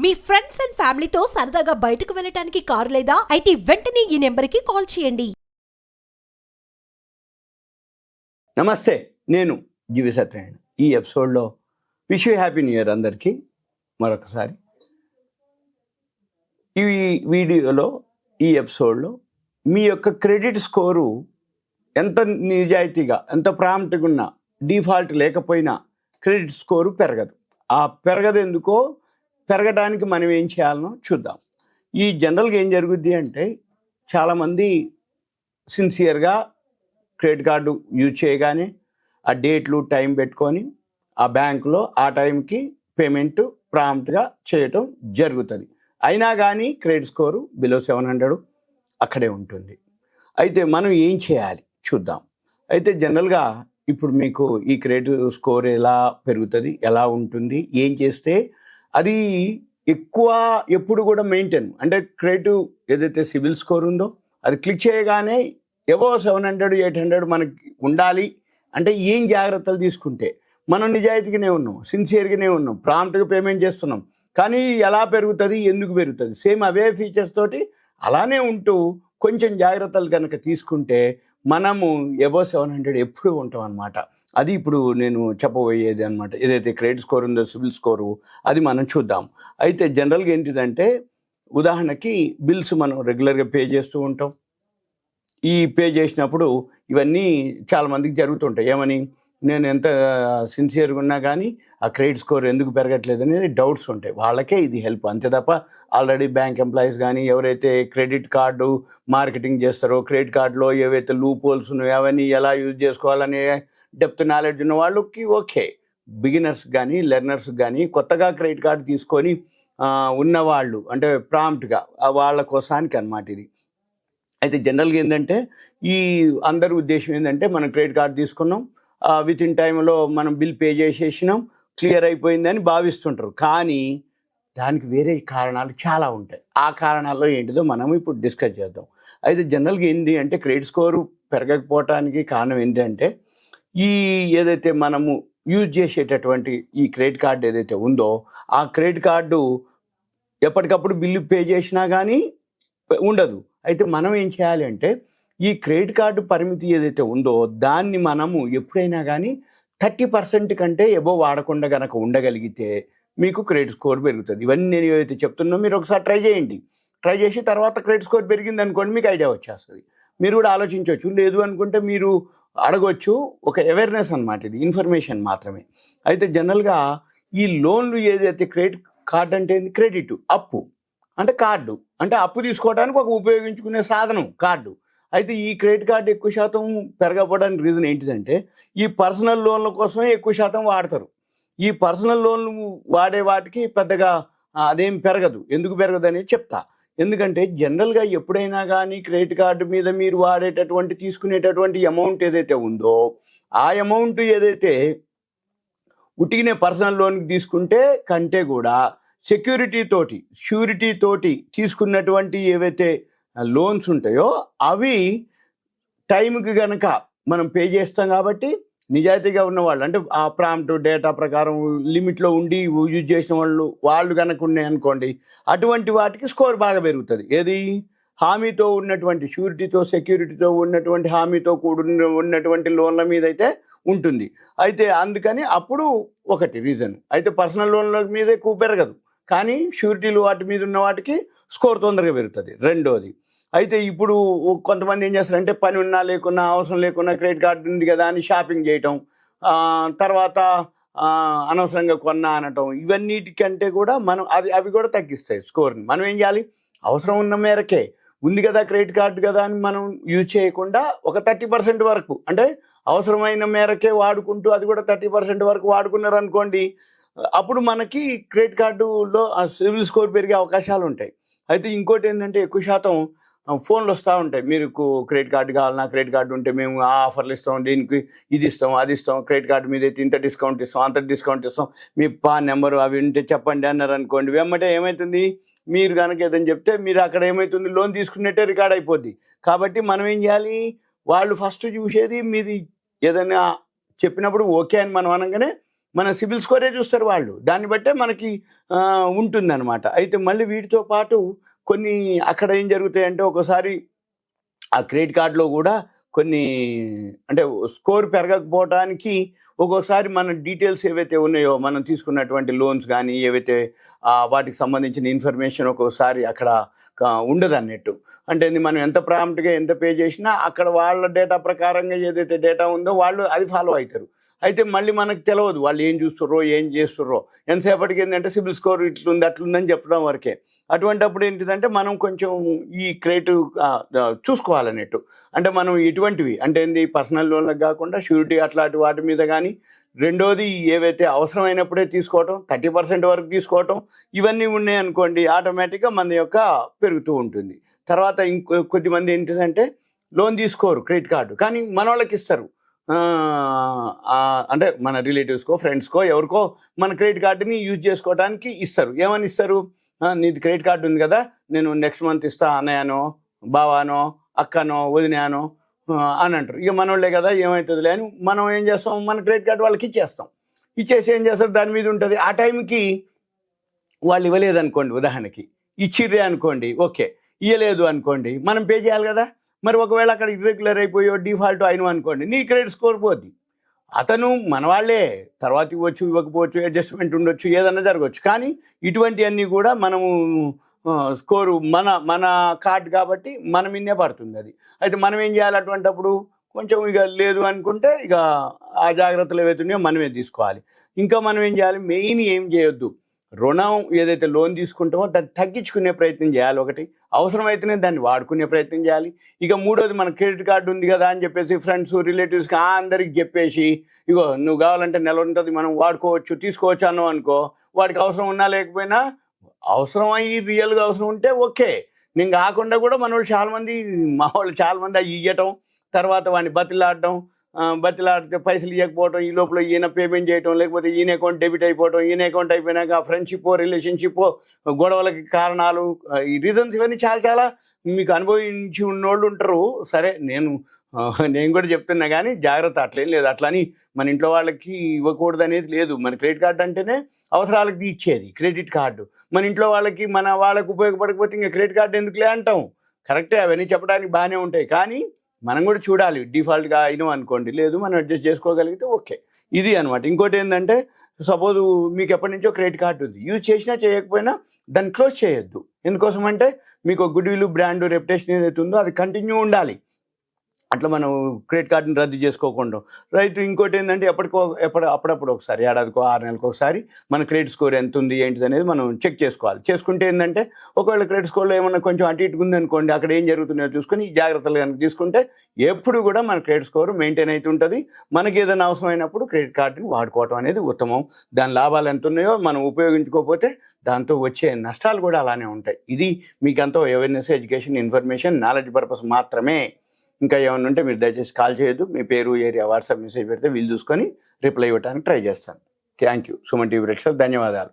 Me friends and ఫ్యామిలీతో సరదాగా బయటకు వెళ్ళటానికి కారు లేదా అయితే వెంటనే ఈ నెంబర్కి కాల్ చేయండి. నమస్తే, నేను జీవి సత్యనారాయణ. ఈ ఎపిసోడ్లో wish you happy new year అందరికీ మరొకసారి. ఈ వీడియోలో ఈ ఎపిసోడ్లో మీ యొక్క క్రెడిట్ స్కోరు ఎంత నిజాయితీగా ఎంత ప్రాంప్ట్గా ఉన్నా డిఫాల్ట్ లేకపోయినా క్రెడిట్ స్కోరు పెరగదు. ఆ పెరగదు ఎందుకో, పెరగడానికి మనం ఏం చేయాలనో చూద్దాం. ఈ జనరల్గా ఏం జరుగుద్ది అంటే, చాలామంది సిన్సియర్గా క్రెడిట్ కార్డు యూజ్ చేయగానే ఆ డేట్లు టైం పెట్టుకొని ఆ బ్యాంకులో ఆ టైంకి పేమెంట్ ప్రాంప్ట్గా చేయటం జరుగుతుంది. అయినా కానీ క్రెడిట్ స్కోరు బిలో 700 అక్కడే ఉంటుంది. అయితే మనం ఏం చేయాలి చూద్దాం. అయితే జనరల్గా ఇప్పుడు మీకు ఈ క్రెడిట్ స్కోర్ ఎలా పెరుగుతుంది, ఎలా ఉంటుంది, ఏం చేస్తే అది ఎక్కువ ఎప్పుడు కూడా మెయింటైన్, అంటే క్రెడిట్ ఏదైతే సిబిల్ స్కోర్ ఉందో అది క్లిక్ చేయగానే ఎవో 700 800 మనకి ఉండాలి అంటే ఏం జాగ్రత్తలు తీసుకుంటే, మనం నిజాయితీగానే ఉన్నాం, సిన్సియర్గానే ఉన్నాం, ప్రాంప్ట్గా పేమెంట్ చేస్తున్నాం, కానీ ఎలా పెరుగుతుంది, ఎందుకు పెరుగుతుంది, సేమ్ అవే ఫీచర్స్ తోటి అలానే ఉంటూ కొంచెం జాగ్రత్తలు కనుక తీసుకుంటే మనము ఎబో 700 ఎప్పుడు ఉంటాం అన్నమాట. అది ఇప్పుడు నేను చెప్పబోయేది అనమాట. ఏదైతే క్రెడిట్ స్కోర్ ఉందో సిబిల్ స్కోరు అది మనం చూద్దాం. అయితే జనరల్గా ఏంటిదంటే, ఉదాహరణకి బిల్స్ మనం రెగ్యులర్గా పే చేస్తూ ఉంటాం. ఈ పే చేసినప్పుడు ఇవన్నీ చాలామందికి జరుగుతుంటాయి. ఏమని, నేను ఎంత సిన్సియర్గా ఉన్నా కానీ ఆ క్రెడిట్ స్కోర్ ఎందుకు పెరగట్లేదు అనేది డౌట్స్ ఉంటాయి. వాళ్ళకే ఇది హెల్ప్, అంతే తప్ప ఆల్రెడీ బ్యాంక్ ఎంప్లాయీస్ కానీ ఎవరైతే క్రెడిట్ కార్డు మార్కెటింగ్ చేస్తారో, క్రెడిట్ కార్డులో ఏవైతే లూప్ హోల్స్ ఉన్నాయో అవన్నీ ఎలా యూజ్ చేసుకోవాలనే డెప్త్ నాలెడ్జ్ ఉన్న వాళ్ళకి ఓకే. బిగినర్స్ కానీ లెర్నర్స్ కానీ కొత్తగా క్రెడిట్ కార్డు తీసుకొని ఉన్నవాళ్ళు, అంటే ప్రాంప్ట్గా వాళ్ళ కోసానికి అన్నమాట ఇది. అయితే జనరల్గా ఏంటంటే, ఈ అందరి ఉద్దేశం ఏంటంటే, మనం క్రెడిట్ కార్డు తీసుకున్నాం, విత్ ఇన్ టైంలో మనం బిల్ పే చేసేసినాం, క్లియర్ అయిపోయిందని భావిస్తుంటారు. కానీ దానికి వేరే కారణాలు చాలా ఉంటాయి. ఆ కారణాల్లో ఏంటిదో మనం ఇప్పుడు డిస్కస్ చేద్దాం. అయితే జనరల్గా ఏంటి అంటే, క్రెడిట్ స్కోరు పెరగకపోవటానికి కారణం ఏంటంటే, ఈ ఏదైతే మనము యూజ్ చేసేటటువంటి ఈ క్రెడిట్ కార్డు ఏదైతే ఉందో ఆ క్రెడిట్ కార్డు ఎప్పటికప్పుడు బిల్లు పే చేసినా కానీ ఉండదు. అయితే మనం ఏం చేయాలి అంటే, ఈ క్రెడిట్ కార్డు పరిమితి ఏదైతే ఉందో దాన్ని మనము ఎప్పుడైనా కానీ 30% కంటే ఎబో వాడకుండా కనుక ఉండగలిగితే మీకు క్రెడిట్ స్కోర్ పెరుగుతుంది. ఇవన్నీ నేను ఏదైతే చెప్తున్నా మీరు ఒకసారి ట్రై చేయండి. ట్రై చేసి తర్వాత క్రెడిట్ స్కోర్ పెరిగింది అనుకోండి, మీకు ఐడియా వచ్చేస్తుంది. మీరు కూడా ఆలోచించవచ్చు. లేదు అనుకుంటే మీరు అడగొచ్చు. ఒక అవేర్నెస్ అన్నమాట, ఇది ఇన్ఫర్మేషన్ మాత్రమే. అయితే జనరల్గా ఈ లోన్లు ఏదైతే క్రెడిట్ కార్డు అంటే క్రెడిట్ అప్పు, అంటే కార్డు అంటే అప్పు తీసుకోవడానికి ఒక ఉపయోగించుకునే సాధనం కార్డు. అయితే ఈ క్రెడిట్ కార్డు ఎక్కువ శాతం పెరగకపోవడానికి రీజన్ ఏంటిదంటే, ఈ పర్సనల్ లోన్ల కోసమే ఎక్కువ శాతం వాడతారు. ఈ పర్సనల్ లోన్లు వాడే వాటికి పెద్దగా అదేం పెరగదు. ఎందుకు పెరగదు అనేది చెప్తా. ఎందుకంటే జనరల్గా ఎప్పుడైనా కానీ క్రెడిట్ కార్డు మీద మీరు వాడేటటువంటి తీసుకునేటటువంటి అమౌంట్ ఏదైతే ఉందో ఆ అమౌంట్ ఏదైతే ఉట్టిగానే పర్సనల్ లోన్కి తీసుకుంటే కంటే కూడా షూరిటీ తోటి తీసుకున్నటువంటి ఏవైతే లోన్స్ ఉంటాయో అవి టైంకి కనుక మనం పే చేస్తాం కాబట్టి నిజాయితీగా ఉన్నవాళ్ళు, అంటే ఆ ప్రాంప్ట్ డేటా ప్రకారం లిమిట్లో ఉండి యూజ్ చేసిన వాళ్ళు కనుక ఉన్నాయి అనుకోండి, అటువంటి వాటికి స్కోర్ బాగా పెరుగుతుంది. ఏది, హామీతో ఉన్నటువంటి సెక్యూరిటీతో ఉన్నటువంటి హామీతో ఉన్నటువంటి లోన్ల మీద అయితే ఉంటుంది. అయితే అందుకని అప్పుడు ఒకటి రీజన్. అయితే పర్సనల్ లోన్ల మీద ఎక్కువ పెరగదు, కానీ షూరిటీలు వాటి మీద ఉన్న వాటికి స్కోర్ తొందరగా పెరుగుతుంది. రెండోది, అయితే ఇప్పుడు కొంతమంది ఏం చేస్తారంటే, పని ఉన్నా లేకున్నా అవసరం లేకున్నా క్రెడిట్ కార్డు ఉంది కదా అని షాపింగ్ చేయటం, తర్వాత అనవసరంగా కొన్నా అనటం, ఇవన్నిటికంటే కూడా మనం అవి కూడా తగ్గిస్తాయి స్కోర్ని. మనం ఏం చేయాలి, అవసరం ఉన్న మేరకే ఉంది కదా క్రెడిట్ కార్డు కదా అని మనం యూజ్ చేయకుండా ఒక 30% వరకు, అంటే అవసరమైన మేరకే వాడుకుంటూ అది కూడా 30% వరకు వాడుకున్నారు అనుకోండి, అప్పుడు మనకి క్రెడిట్ కార్డులో సిబిల్ స్కోర్ పెరిగే అవకాశాలు ఉంటాయి. అయితే ఇంకోటి ఏంటంటే, ఎక్కువ శాతం ఫోన్లు వస్తూ ఉంటాయి, మీరు క్రెడిట్ కార్డు కావాలన్నా, క్రెడిట్ కార్డు ఉంటే మేము ఆ ఆఫర్లు ఇస్తాం, దీనికి ఇది ఇస్తాం, అది ఇస్తాం, క్రెడిట్ కార్డు మీద అయితే ఇంత డిస్కౌంట్ ఇస్తాం, అంత డిస్కౌంట్ ఇస్తాం, మీ నెంబరు అవి ఉంటే చెప్పండి అన్నారు అనుకోండి. వెంబటే ఏమవుతుంది, మీరు కనుక ఏదని చెప్తే మీరు అక్కడ ఏమవుతుంది, లోన్ తీసుకున్నట్టే రికార్డ్ అయిపోద్ది. కాబట్టి మనం ఏం చేయాలి, వాళ్ళు ఫస్ట్ చూసేది మీది ఏదైనా చెప్పినప్పుడు ఓకే అని మనం అనగానే మన సిబిల్ స్కోరే చూస్తారు వాళ్ళు, దాన్ని బట్టే మనకి ఉంటుందన్నమాట. అయితే మళ్ళీ వీటితో పాటు కొన్ని అక్కడ ఏం జరుగుతాయంటే ఒకసారి ఆ క్రెడిట్ కార్డులో కూడా కొన్ని అంటే స్కోర్ పెరగకపోవడానికి ఒక్కోసారి మన డీటెయిల్స్ ఏవైతే ఉన్నాయో మనం తీసుకున్నటువంటి లోన్స్ కానీ ఏవైతే వాటికి సంబంధించిన ఇన్ఫర్మేషన్ ఒక్కోసారి అక్కడ ఉండదు అన్నట్టు. అంటే మనం ఎంత ప్రాంప్ట్గా ఎంత పే చేసినా అక్కడ వాళ్ళ డేటా ప్రకారంగా ఏదైతే డేటా ఉందో వాళ్ళు అది ఫాలో అవుతారు. అయితే మళ్ళీ మనకు తెలియదు వాళ్ళు ఏం చూస్తుర్రో ఏం చేస్తుర్రో, ఎంతసేపటికి ఏంటంటే సిబిల్ స్కోర్ ఇట్లుంది అట్లుందని చెప్పడం వరకే. అటువంటిప్పుడు ఏంటిదంటే మనం కొంచెం ఈ క్రెడిట్ చూసుకోవాలన్నట్టు. అంటే మనం ఇటువంటివి అంటే ఏంటి పర్సనల్ లోన్లకు కాకుండా షూరిటీ అట్లాంటి వాటి మీద కానీ, రెండోది ఏవైతే అవసరమైనప్పుడే తీసుకోవటం 30% వరకు తీసుకోవటం, ఇవన్నీ ఉన్నాయి అనుకోండి ఆటోమేటిక్గా మన యొక్క పెరుగుతూ ఉంటుంది. తర్వాత కొద్దిమంది ఏంటిదంటే లోన్ తీసుకోరు క్రెడిట్ కార్డు, కానీ మన వాళ్ళకి ఇస్తారు. అంటే మన రిలేటివ్స్కో ఫ్రెండ్స్కో ఎవరికో మన క్రెడిట్ కార్డుని యూజ్ చేసుకోవడానికి ఇస్తారు. ఏమని ఇస్తారు, నీది క్రెడిట్ కార్డు ఉంది కదా నేను నెక్స్ట్ మంత్ ఇస్తా అన్నయ్యనో బావానో అక్కనో వదినానో అని అంటారు. ఇక మనోళ్ళే కదా ఏమవుతుందిలే అని మనం ఏం చేస్తాం, మన క్రెడిట్ కార్డు వాళ్ళకి ఇచ్చేస్తాం. ఇచ్చేసి ఏం చేస్తారు, దాని మీద ఉంటుంది. ఆ టైంకి వాళ్ళు ఇవ్వలేదనుకోండి, ఉదాహరణకి ఇచ్చిర్రే అనుకోండి, ఓకే. ఇవ్వలేదు అనుకోండి, మనం పే చేయాలి కదా. మరి ఒకవేళ అక్కడ ఇర్రెగ్యులర్ అయిపోయో డిఫాల్ట్ అయిన అనుకోండి, నీ క్రెడిట్ స్కోర్ పోద్ది. అతను మన వాళ్ళే, తర్వాత ఇవ్వచ్చు ఇవ్వకపోవచ్చు, అడ్జస్ట్మెంట్ ఉండొచ్చు, ఏదన్నా జరగవచ్చు. కానీ ఇటువంటివన్నీ కూడా మనము స్కోరు మన కార్డు కాబట్టి మన మీదే పడుతుంది అది. అయితే మనం ఏం చేయాలి అటువంటిప్పుడు, కొంచెం ఇక లేదు అనుకుంటే ఇక ఆ జాగ్రత్తలు ఏవైతున్నాయో మనమే తీసుకోవాలి. ఇంకా మనం ఏం చేయాలి, మెయిన్ ఏం చేయొద్దు, రుణం ఏదైతే లోన్ తీసుకుంటామో దాన్ని తగ్గించుకునే ప్రయత్నం చేయాలి. ఒకటి అవసరమైతేనే దాన్ని వాడుకునే ప్రయత్నం చేయాలి. ఇక మూడోది మన క్రెడిట్ కార్డు ఉంది కదా అని చెప్పేసి ఫ్రెండ్స్ రిలేటివ్స్కి అందరికి చెప్పేసి ఇగో నువ్వు కావాలంటే నెల ఉంటుంది మనం వాడుకోవచ్చు తీసుకోవచ్చు అన్నావు అనుకో, వాడికి అవసరం ఉన్నా లేకపోయినా అవసరం అయ్యి రియల్గా అవసరం ఉంటే ఓకే. నేను కాకుండా కూడా మన వాళ్ళు చాలామంది మా వాళ్ళు చాలామంది అవి ఇవ్వటం, తర్వాత వాడిని బతిలాడటం, బతిలాడితే పైసలు ఇవ్వకపోవడం, ఈ లోపల ఈయన పేమెంట్ చేయటం, లేకపోతే ఈయన అకౌంట్ డెబిట్ అయిపోవటం, ఈయన అకౌంట్ అయిపోయినాక ఫ్రెండ్షిప్ రిలేషన్షిప్ గొడవలకి కారణాలు, ఈ రీజన్స్ ఇవన్నీ చాలా చాలా మీకు అనుభవించి ఉన్నోళ్ళు ఉంటారు. సరే నేను కూడా చెప్తున్నా, కానీ జాగ్రత్త, అట్లేం లేదు. అట్లా అని మన ఇంట్లో వాళ్ళకి ఇవ్వకూడదు అనేది లేదు. మన క్రెడిట్ కార్డు అంటేనే అవసరాలకు ఇచ్చేది క్రెడిట్ కార్డు. మన ఇంట్లో వాళ్ళకి వాళ్ళకి ఉపయోగపడకపోతే ఇంకా క్రెడిట్ కార్డు ఎందుకులే అంటాం. కరెక్టే, అవన్నీ చెప్పడానికి బాగానే ఉంటాయి. కానీ మనం కూడా చూడాలి, డిఫాల్ట్గా అయినాం అనుకోండి, లేదు మనం అడ్జస్ట్ చేసుకోగలిగితే ఓకే. ఇది అనమాట. ఇంకోటి ఏంటంటే సపోజ్ మీకు ఎప్పటి నుంచో క్రెడిట్ కార్డు ఉంది, యూజ్ చేసినా చేయకపోయినా దాన్ని క్లోజ్ చేయొద్దు. ఎందుకోసం అంటే మీకు గుడ్ విల్ బ్రాండ్ రెప్యుటేషన్ ఏదైతే ఉందో అది కంటిన్యూ ఉండాలి. అట్లా మనం క్రెడిట్ కార్డుని రద్దు చేసుకోకుండా రైట్. ఇంకోటి ఏంటంటే అప్పుడప్పుడు ఒకసారి ఏడాదికో 6 నెలలకు ఒకసారి మన క్రెడిట్ స్కోర్ ఎంత ఉంది ఏంటిది అనేది మనం చెక్ చేసుకోవాలి. చేసుకుంటే ఏంటంటే ఒకవేళ క్రెడిట్ స్కోర్లో ఏమన్నా కొంచెం అటు ఇటుగా ఉంది అనుకోండి, అక్కడ ఏం జరుగుతుందో చూసుకొని జాగ్రత్తలు కనుక తీసుకుంటే ఎప్పుడు కూడా మన క్రెడిట్ స్కోర్ మెయింటైన్ అవుతూ ఉంటుంది. మనకి ఏదైనా అవసరమైనప్పుడు క్రెడిట్ కార్డుని వాడుకోవటం అనేది ఉత్తమం. దాని లాభాలు ఎంత ఉన్నాయో మనం ఉపయోగించుకోకపోతే దాంతో వచ్చే నష్టాలు కూడా అలానే ఉంటాయి. ఇది మీకంతా awareness, education, information, knowledge purpose మాత్రమే. ఇంకా ఏమైనా ఉంటే మీరు దయచేసి కాల్ చేయొద్దు. మీ పేరు, ఏరియా, వాట్సాప్ మెసేజ్ పెడితే వీళ్ళు చూసుకొని రిప్లై ఇవ్వడానికి ట్రై చేస్తాను. Thank you. సుమన్ టీవీ ప్రేక్షకులకు ధన్యవాదాలు.